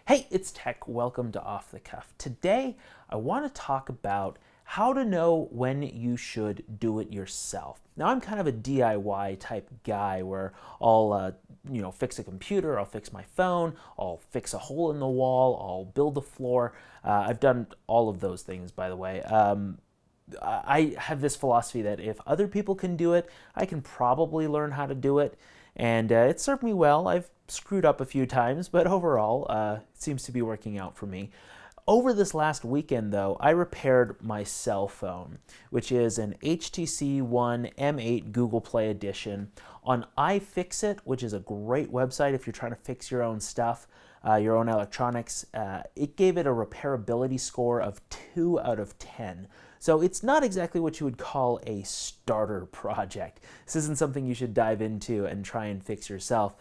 Hey, it's Tech. Welcome to Off the Cuff. Today, I want to talk about how to know when you should do it yourself. Now, I'm kind of a DIY type guy where I'll, fix a computer, I'll fix my phone, I'll fix a hole in the wall, I'll build the floor. I've done all of those things, by the way. I have this philosophy that if other people can do it, I can probably learn how to do it. And it served me well. I've screwed up a few times, but overall, it seems to be working out for me. Over this last weekend, though, I repaired my cell phone, which is an HTC One M8 Google Play Edition on iFixit, which is a great website if you're trying to fix your own stuff, your own electronics. It gave it a repairability score of 2 out of 10. So it's not exactly what you would call a starter project. This isn't something you should dive into and try and fix yourself.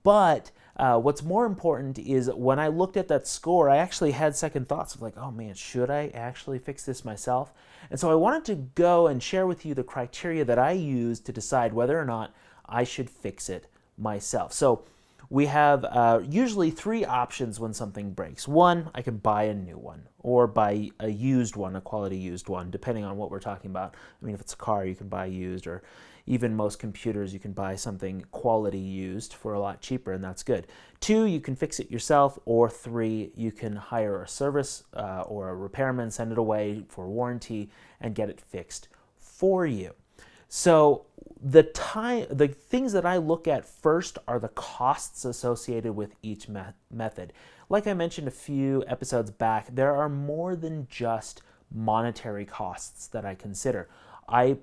But what's more important is when I looked at that score, I actually had second thoughts of like, oh man, should I actually fix this myself? And so I wanted to go and share with you the criteria that I use to decide whether or not I should fix it myself. So we have usually 3 options when something breaks. One, I can buy a new one or buy a used one, a quality used one, depending on what we're talking about. I mean, if it's a car, you can buy used, or even most computers, you can buy something quality used for a lot cheaper, and that's good. 2, you can fix it yourself, or 3, you can hire a service or a repairman, send it away for warranty, and get it fixed for you. So the things that I look at first are the costs associated with each method. Like I mentioned a few episodes back, there are more than just monetary costs that I consider. I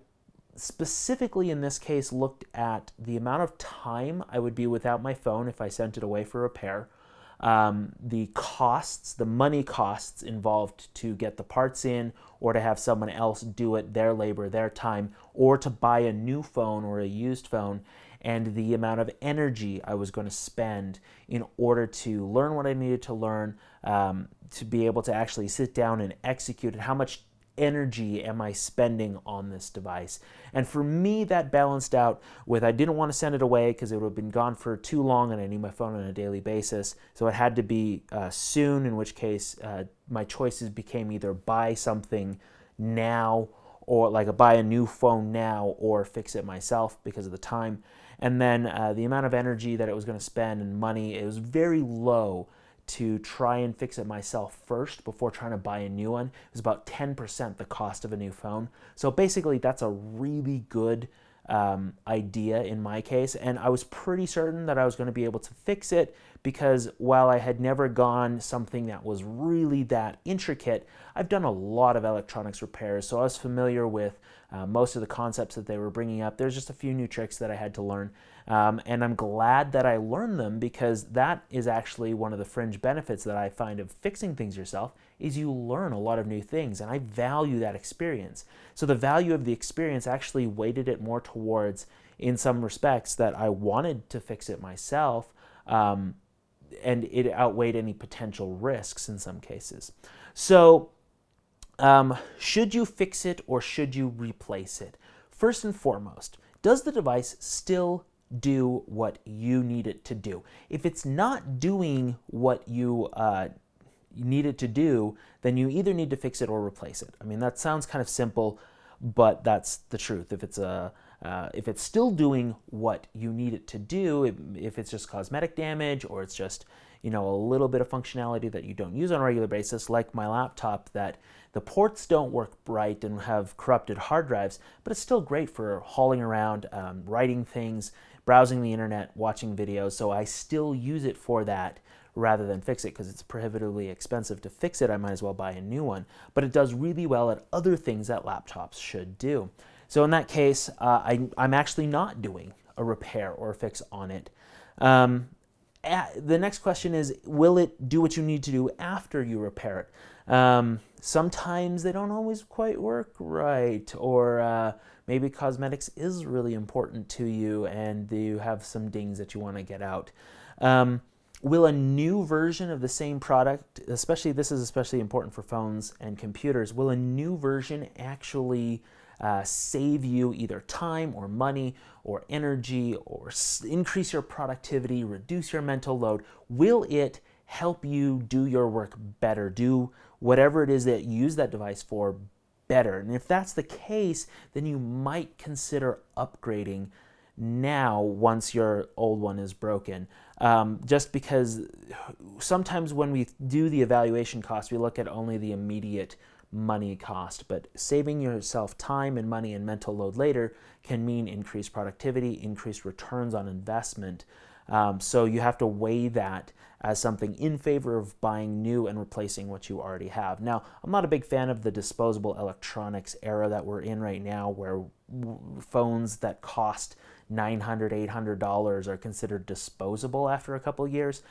specifically in this case looked at the amount of time I would be without my phone if I sent it away for repair, the costs, the money costs involved to get the parts in or to have someone else do it, their labor, their time, or to buy a new phone or a used phone, and the amount of energy I was going to spend in order to learn what I needed to learn, to be able to actually sit down and execute it. How much energy am I spending on this device? And for me, that balanced out with I didn't want to send it away because it would have been gone for too long and I need my phone on a daily basis. So it had to be soon, in which case my choices became either buy something now, or like buy a new phone now, or fix it myself because of the time. And then the amount of energy that it was going to spend and money, it was very low to try and fix it myself first before trying to buy a new one. It was about 10% the cost of a new phone. So basically that's a really good idea in my case, and I was pretty certain that I was going to be able to fix it because while I had never gone something that was really that intricate, I've done a lot of electronics repairs, so I was familiar with most of the concepts that they were bringing up. There's just a few new tricks that I had to learn, and I'm glad that I learned them because that is actually one of the fringe benefits that I find of fixing things yourself is you learn a lot of new things, and I value that experience. So the value of the experience actually weighted it more towards, in some respects, that I wanted to fix it myself, and it outweighed any potential risks in some cases. So should you fix it or should you replace it? First and foremost, does the device still do what you need it to do? If it's not doing what you need it to do, then you either need to fix it or replace it. I mean, that sounds kind of simple, but that's the truth. If it's still doing what you need it to do, if it's just cosmetic damage or it's just a little bit of functionality that you don't use on a regular basis, like my laptop, that the ports don't work right and have corrupted hard drives, but it's still great for hauling around, writing things, browsing the internet, watching videos. So I still use it for that rather than fix it because it's prohibitively expensive to fix it. I might as well buy a new one. But it does really well at other things that laptops should do. So in that case, I'm actually not doing a repair or a fix on it. The next question is, will it do what you need to do after you repair it? Sometimes they don't always quite work right, or maybe cosmetics is really important to you and you have some dings that you want to get out. Will a new version of the same product, this is especially important for phones and computers, will a new version actually save you either time or money or energy or increase your productivity, reduce your mental load? Will it help you do your work better, do whatever it is that you use that device for better. And if that's the case, then you might consider upgrading now once your old one is broken. Just because sometimes when we do the evaluation cost, we look at only the immediate money cost, but saving yourself time and money and mental load later can mean increased productivity, increased returns on investment. So you have to weigh that as something in favor of buying new and replacing what you already have. Now, I'm not a big fan of the disposable electronics era that we're in right now, where phones that cost $900, $800 are considered disposable after a couple years.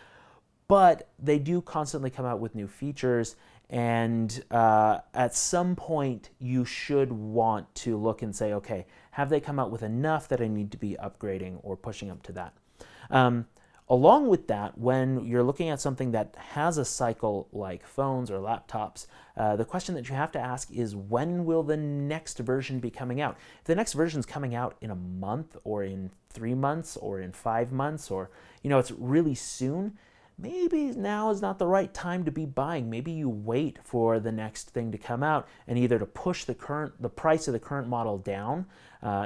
But they do constantly come out with new features, and at some point you should want to look and say, okay, have they come out with enough that I need to be upgrading or pushing up to that? Along with that, when you're looking at something that has a cycle like phones or laptops, the question that you have to ask is, when will the next version be coming out? If the next version is coming out in a month or in 3 months or in 5 months, or it's really soon, maybe now is not the right time to be buying. Maybe you wait for the next thing to come out, and either to push the price of the current model down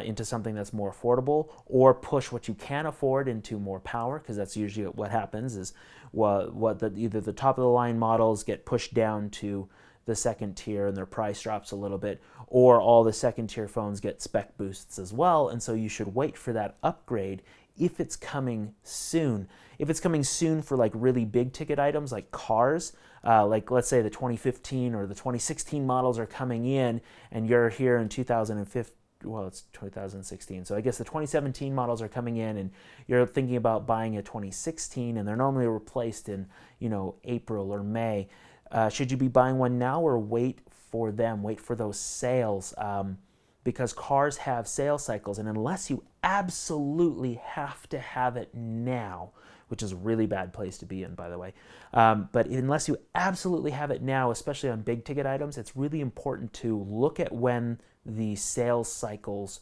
into something that's more affordable, or push what you can afford into more power, because that's usually what happens, is either the top of the line models get pushed down to the second tier and their price drops a little bit, or all the second tier phones get spec boosts as well. And so you should wait for that upgrade if it's coming soon. If it's coming soon for like really big ticket items like cars, like let's say the 2015 or the 2016 models are coming in, and you're here in 2015, well, it's 2016, so I guess the 2017 models are coming in, and you're thinking about buying a 2016, and they're normally replaced in April or May. Should you be buying one now, or wait for those sales? Because cars have sales cycles, and unless you absolutely have to have it now, which is a really bad place to be in, by the way, but unless you absolutely have it now, especially on big ticket items, it's really important to look at when the sales cycles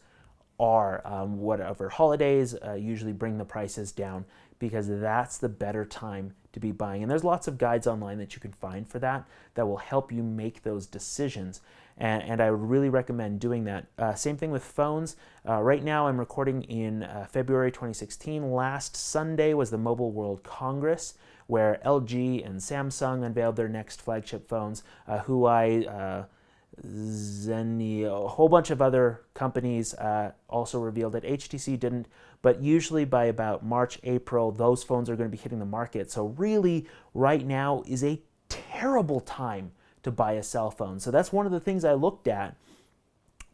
are. Whatever holidays usually bring the prices down, because that's the better time to be buying. And there's lots of guides online that you can find for that will help you make those decisions. And I would really recommend doing that. Same thing with phones. Right now I'm recording in February 2016. Last Sunday was the Mobile World Congress, where LG and Samsung unveiled their next flagship phones. Huawei, Zenni, a whole bunch of other companies also revealed it. HTC didn't, but usually by about March, April, those phones are going to be hitting the market. So really, right now is a terrible time to buy a cell phone. So that's one of the things I looked at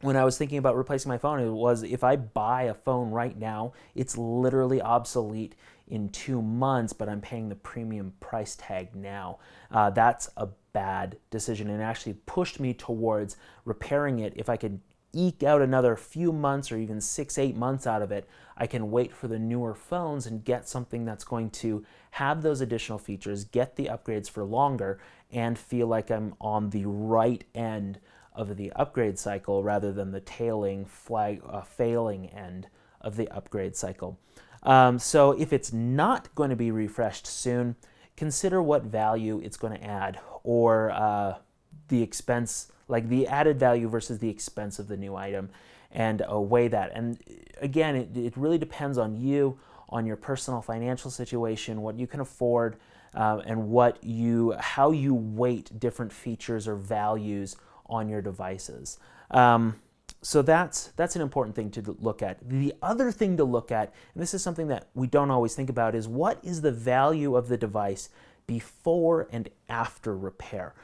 when I was thinking about replacing my phone. It was, if I buy a phone right now, it's literally obsolete in 2 months, but I'm paying the premium price tag now. That's a bad decision, and actually pushed me towards repairing it. If I could eke out another few months or even 6-8 months out of it, I can wait for the newer phones and get something that's going to have those additional features, get the upgrades for longer, and feel like I'm on the right end of the upgrade cycle rather than the failing end of the upgrade cycle. So if it's not going to be refreshed soon, consider what value it's going to add, or the expense, like the added value versus the expense of the new item, and weigh that. And again, it really depends on you, on your personal financial situation, what you can afford, and how you weight different features or values on your devices. So that's an important thing to look at. The other thing to look at, and this is something that we don't always think about, is what is the value of the device before and after repair.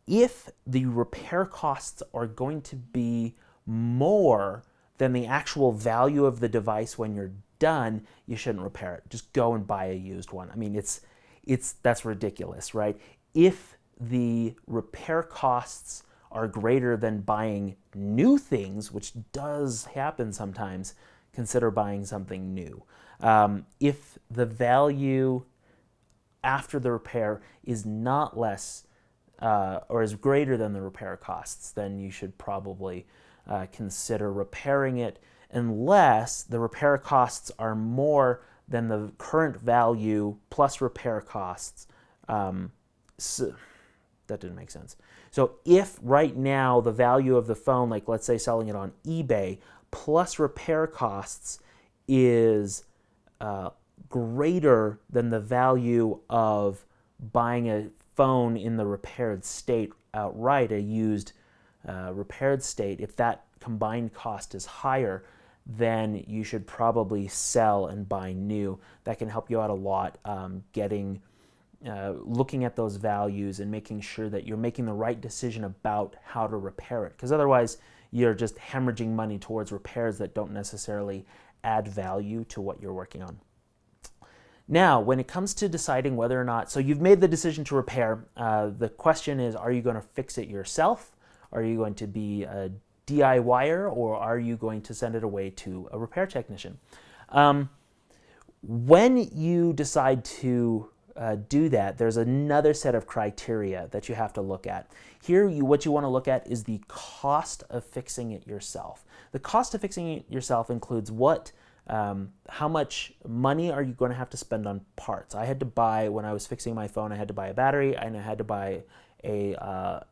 If the repair costs are going to be more than the actual value of the device when you're done, you shouldn't repair it. Just go and buy a used one. I mean, that's ridiculous, right? If the repair costs are greater than buying new things, which does happen sometimes, consider buying something new. If the value after the repair is not less or is greater than the repair costs, then you should probably consider repairing it, unless the repair costs are more than the current value plus repair costs So, that didn't make sense. So if right now the value of the phone, like let's say selling it on eBay, plus repair costs is greater than the value of buying a phone in the repaired state outright, a used repaired state, if that combined cost is higher, then you should probably sell and buy new. That can help you out a lot, looking at those values and making sure that you're making the right decision about how to repair it. Because otherwise, you're just hemorrhaging money towards repairs that don't necessarily add value to what you're working on. Now, when it comes to deciding whether or not, so you've made the decision to repair, the question is, are you going to fix it yourself? Are you going to be a DIYer, or are you going to send it away to a repair technician? When you decide to do that, there's another set of criteria that you have to look at. Here, what you want to look at is the cost of fixing it yourself. The cost of fixing it yourself includes how much money are you going to have to spend on parts. I had to buy, when I was fixing my phone, I had to buy a battery and I had to buy a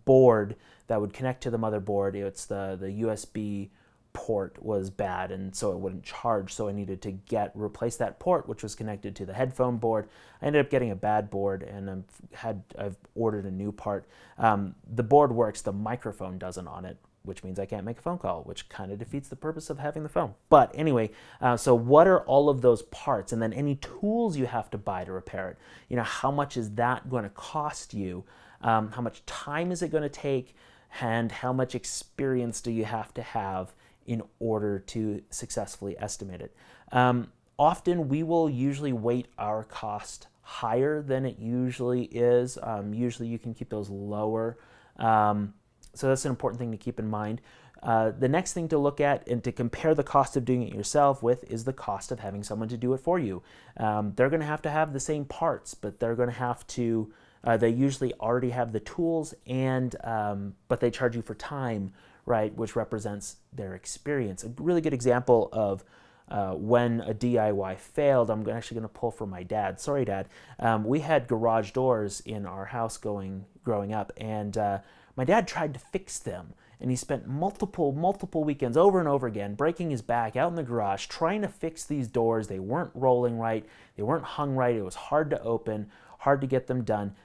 board that would connect to the motherboard. It's the USB port was bad, and so it wouldn't charge, so I needed to replace that port, which was connected to the headphone board. I ended up getting a bad board, and I've ordered a new part. The board works, the microphone doesn't on it, which means I can't make a phone call, which kind of defeats the purpose of having the phone. But anyway, so what are all of those parts, and then any tools you have to buy to repair it? You know, how much is that going to cost you? How much time is it going to take? And how much experience do you have to have in order to successfully estimate it? Often we will usually weight our cost higher than it usually is. Usually you can keep those lower. So that's an important thing to keep in mind. The next thing to look at and to compare the cost of doing it yourself with is the cost of having someone to do it for you. They're going to have the same parts, but they're going to have to, they usually already have the tools, and but they charge you for time, right, which represents their experience. A really good example of when a DIY failed, I'm actually going to pull from my dad. Sorry, Dad. We had garage doors in our house growing up, and my dad tried to fix them, and he spent multiple weekends over and over again breaking his back out in the garage trying to fix these doors. They weren't rolling right. They weren't hung right. It was hard to open, hard to get them done.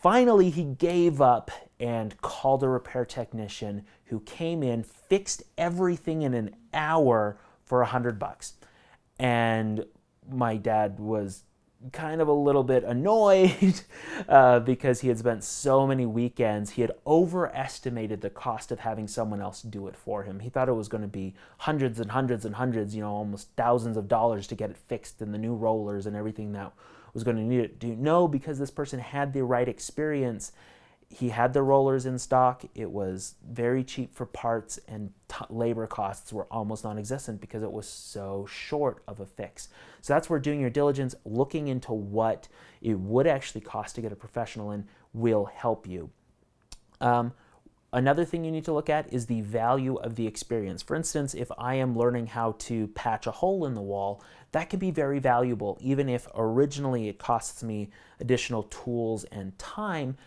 Finally, he gave up and called a repair technician who came in, fixed everything in an hour for $100. And my dad was kind of a little bit annoyed because he had spent so many weekends. He had overestimated the cost of having someone else do it for him. He thought it was going to be hundreds and hundreds and hundreds, almost thousands of dollars to get it fixed, and the new rollers and everything that was going to need it. No, because this person had the right experience. He had the rollers in stock. It was very cheap for parts, and labor costs were almost non-existent because it was so short of a fix. So that's where doing your diligence, looking into what it would actually cost to get a professional in, will help you. Another thing you need to look at is the value of the experience. For instance, if I am learning how to patch a hole in the wall, that can be very valuable, even if originally it costs me additional tools and time.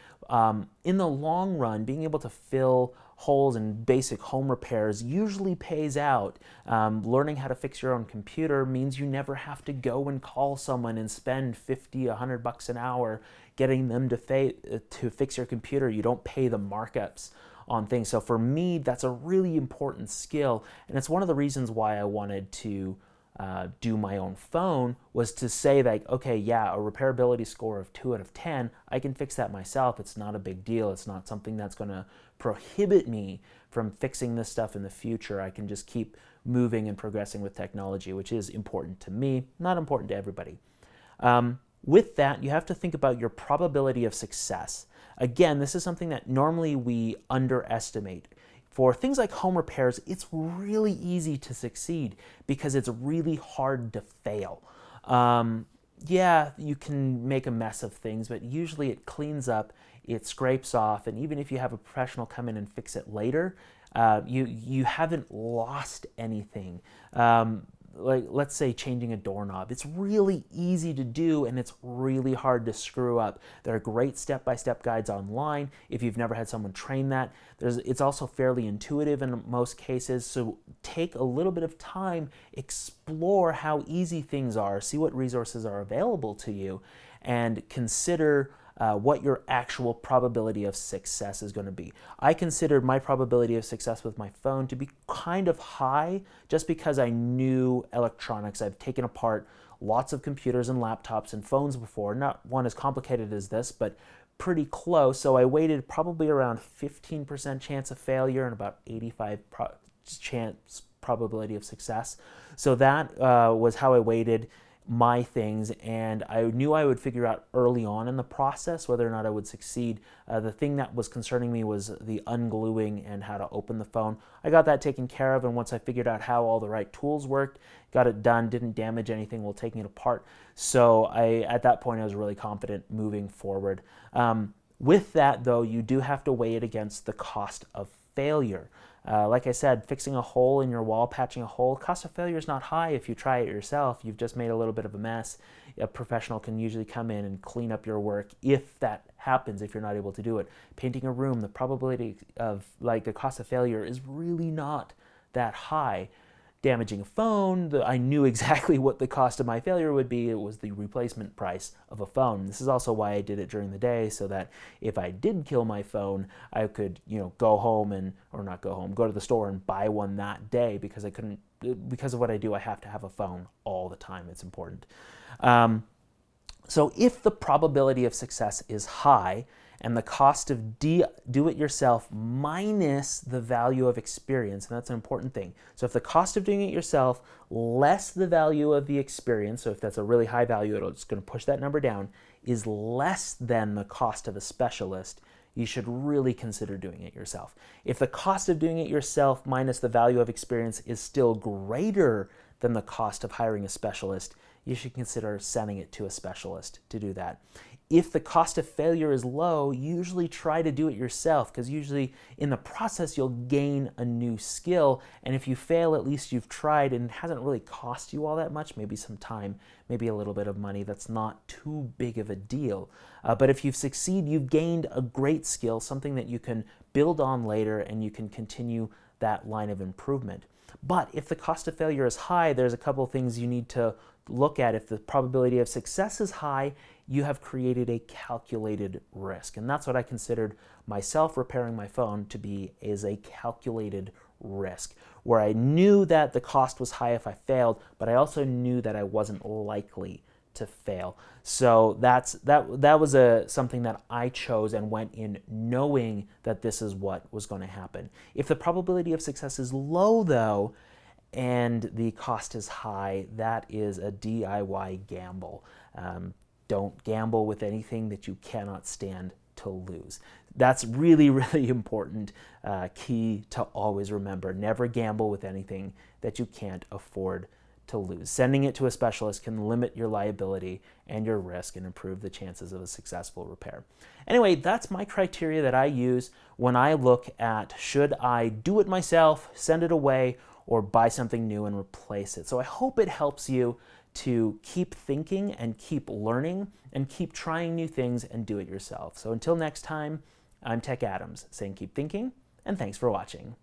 In the long run, being able to fill holes in basic home repairs usually pays out. Learning how to fix your own computer means you never have to go and call someone and spend $50, $100 an hour getting them to fix your computer. You don't pay the markups on things. So for me, that's a really important skill, and it's one of the reasons why I wanted to do my own phone, was to say like, okay, yeah, a repairability score of 2 out of 10, I can fix that myself. It's not a big deal. It's not something that's going to prohibit me from fixing this stuff in the future. I can just keep moving and progressing with technology, which is important to me, not important to everybody. With that, you have to think about your probability of success. Again, this is something that normally we underestimate. For things like home repairs, it's really easy to succeed because it's really hard to fail. Yeah, you can make a mess of things, but usually it cleans up, it scrapes off, and even if you have a professional come in and fix it later, you haven't lost anything. like let's say changing a doorknob. It's really easy to do and it's really hard to screw up. There are great step-by-step guides online if you've never had someone train that. It's also fairly intuitive in most cases, so take a little bit of time, explore how easy things are, see what resources are available to you, and consider what your actual probability of success is going to be. I considered my probability of success with my phone to be kind of high just because I knew electronics. I've taken apart lots of computers and laptops and phones before, not one as complicated as this, but pretty close. So I weighted probably around 15% chance of failure and about 85 chance probability of success. So that was how I weighted my things, and I knew I would figure out early on in the process whether or not I would succeed. The thing that was concerning me was the ungluing and how to open the phone. I got that taken care of, and once I figured out how all the right tools worked, got it done, didn't damage anything while taking it apart. So at that point I was really confident moving forward. With that though, you do have to weigh it against the cost of failure. Like I said, fixing a hole in your wall, patching a hole, cost of failure is not high if you try it yourself. You've just made a little bit of a mess. A professional can usually come in and clean up your work if that happens, if you're not able to do it. Painting a room, the probability of the cost of failure is really not that high. Damaging a phone, I knew exactly what the cost of my failure would be. It was the replacement price of a phone. This is also why I did it during the day, so that if I did kill my phone, I could, go home go to the store and buy one that day, because I couldn't, because of what I do, I have to have a phone all the time. It's important. So if the probability of success is high, and the cost of do-it-yourself minus the value of experience, and that's an important thing. So if the cost of doing it yourself less the value of the experience, so if that's a really high value, it's going to push that number down, is less than the cost of a specialist, you should really consider doing it yourself. If the cost of doing it yourself minus the value of experience is still greater than the cost of hiring a specialist, you should consider sending it to a specialist to do that. If the cost of failure is low, usually try to do it yourself, because usually in the process you'll gain a new skill, and if you fail, at least you've tried and it hasn't really cost you all that much, maybe some time, maybe a little bit of money. That's not too big of a deal. But if you succeed, you've gained a great skill, something that you can build on later and you can continue that line of improvement. But if the cost of failure is high, there's a couple of things you need to look at. If the probability of success is high, you have created a calculated risk. And that's what I considered myself repairing my phone to be, is a calculated risk, where I knew that the cost was high if I failed, but I also knew that I wasn't likely to fail. So that was something that I chose and went in knowing that this is what was going to happen. If the probability of success is low though, and the cost is high, that is a DIY gamble. Don't gamble with anything that you cannot stand to lose. That's really, really important key to always remember. Never gamble with anything that you can't afford to lose. Sending it to a specialist can limit your liability and your risk and improve the chances of a successful repair. Anyway, that's my criteria that I use when I look at, should I do it myself, send it away, or buy something new and replace it. So I hope it helps you to keep thinking and keep learning and keep trying new things and do it yourself. So until next time, I'm Tech Adams saying keep thinking, and thanks for watching.